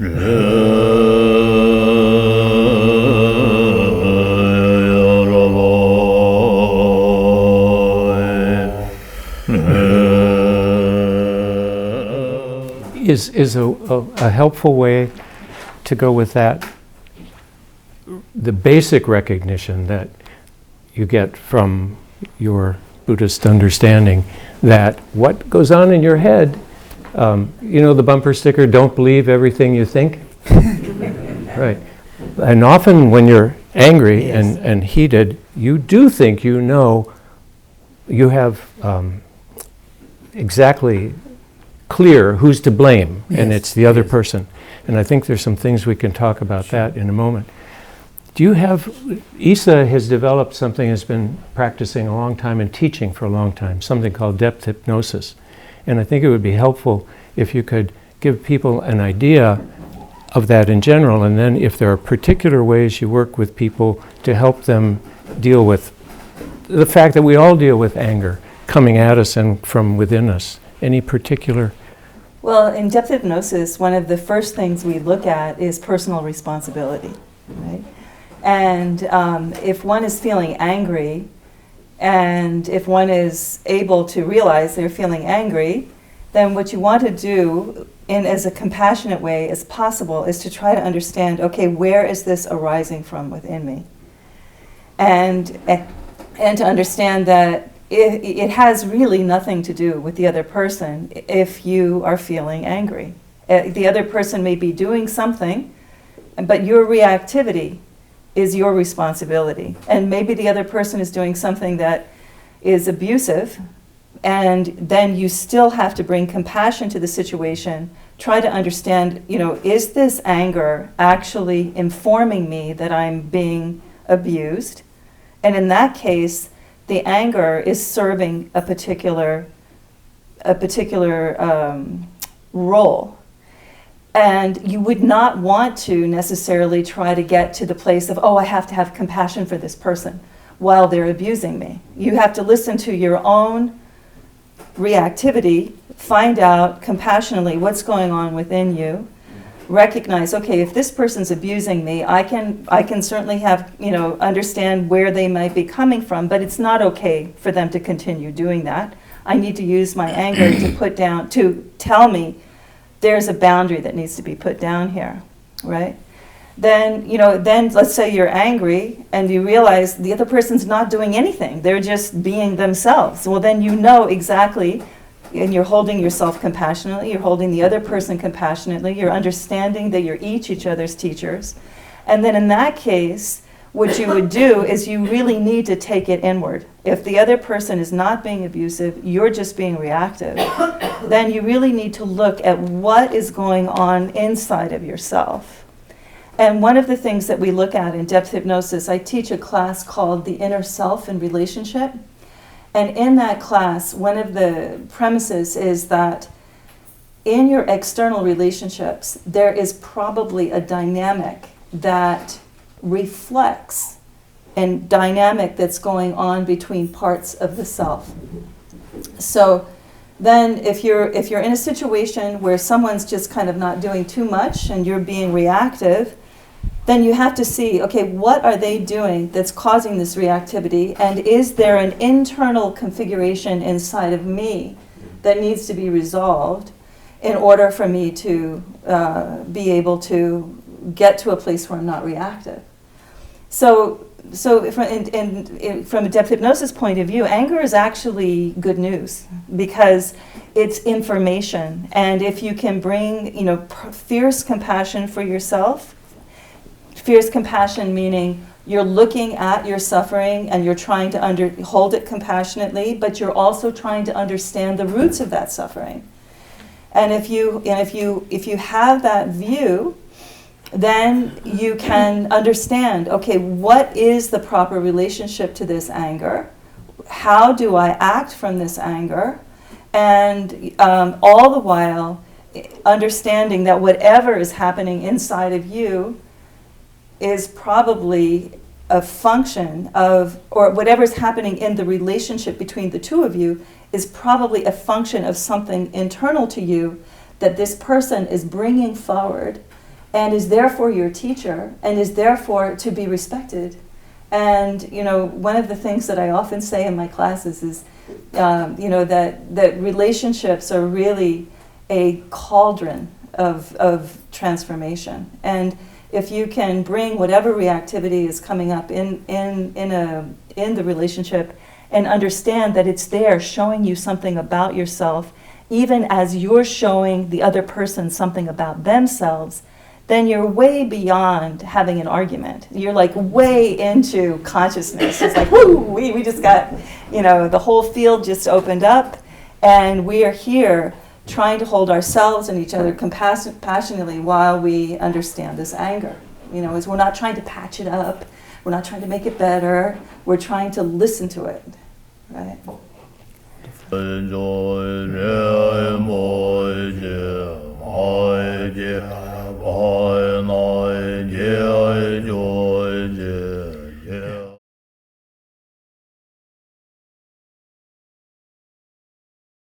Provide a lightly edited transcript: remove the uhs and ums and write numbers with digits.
is a helpful way to go with that. The basic recognition that you get from your Buddhist understanding that what goes on in your head, you know the bumper sticker, don't believe everything you think? Right. And often when you're angry and heated, you do think you know you have exactly clear who's to blame, and it's the other person. And I think there's some things we can talk about that in a moment. Do you have, Isa has developed something, has been practicing a long time and teaching for a long time, something called depth hypnosis. And I think it would be helpful if you could give people an idea of that in general, and then if there are particular ways you work with people to help them deal with the fact that we all deal with anger coming at us and from within us. Any particular? Well, in depth hypnosis, one of the first things we look at is personal responsibility, right? And if one is feeling angry, and if one is able to realize they're feeling angry, then what you want to do in as a compassionate way as possible is to try to understand, okay, where is this arising from within me? And to understand that it has really nothing to do with the other person if you are feeling angry. The other person may be doing something, but your reactivity is your responsibility. And maybe the other person is doing something that is abusive, and then you still have to bring compassion to the situation, try to understand, you know, is this anger actually informing me that I'm being abused? And in that case, the anger is serving a particular role. And you would not want to necessarily try to get to the place of, oh, I have to have compassion for this person while they're abusing me. You have to listen to your own reactivity, find out compassionately what's going on within you, recognize, okay, if this person's abusing me, I can certainly have, you know, understand where they might be coming from, but it's not okay for them to continue doing that. I need to use my anger to tell me there's a boundary that needs to be put down here, right? Then let's say you're angry and you realize the other person's not doing anything. They're just being themselves. Well, then you know exactly, and you're holding yourself compassionately, you're holding the other person compassionately, you're understanding that you're each other's teachers. And then in that case, what you would do is you really need to take it inward. If the other person is not being abusive, you're just being reactive, then you really need to look at what is going on inside of yourself. And one of the things that we look at in depth hypnosis, I teach a class called The Inner Self and Relationship. And in that class, one of the premises is that in your external relationships, there is probably a dynamic that reflects a dynamic that's going on between parts of the self. So then if you're in a situation where someone's just kind of not doing too much and you're being reactive, then you have to see, okay, what are they doing that's causing this reactivity, and is there an internal configuration inside of me that needs to be resolved in order for me to be able to get to a place where I'm not reactive. So from a depth hypnosis point of view, anger is actually good news because it's information. And if you can bring, fierce compassion for yourself, fierce compassion meaning you're looking at your suffering and you're trying to hold it compassionately, but you're also trying to understand the roots of that suffering. And if you have that view, then you can understand, okay, what is the proper relationship to this anger? How do I act from this anger? And all the while understanding that whatever is happening inside of you is probably a function of, or whatever is happening in the relationship between the two of you is probably a function of something internal to you that this person is bringing forward. and is therefore your teacher and is therefore to be respected. And, you know, one of the things that I often say in my classes is, you know, that relationships are really a cauldron of transformation. And if you can bring whatever reactivity is coming up in the relationship and understand that it's there showing you something about yourself, even as you're showing the other person something about themselves, then you're way beyond having an argument. You're like way into consciousness. It's like, whoo, we just got, you know, the whole field just opened up, and we are here trying to hold ourselves and each other passionately while we understand this anger. You know, is we're not trying to patch it up, we're not trying to make it better, we're trying to listen to it, right?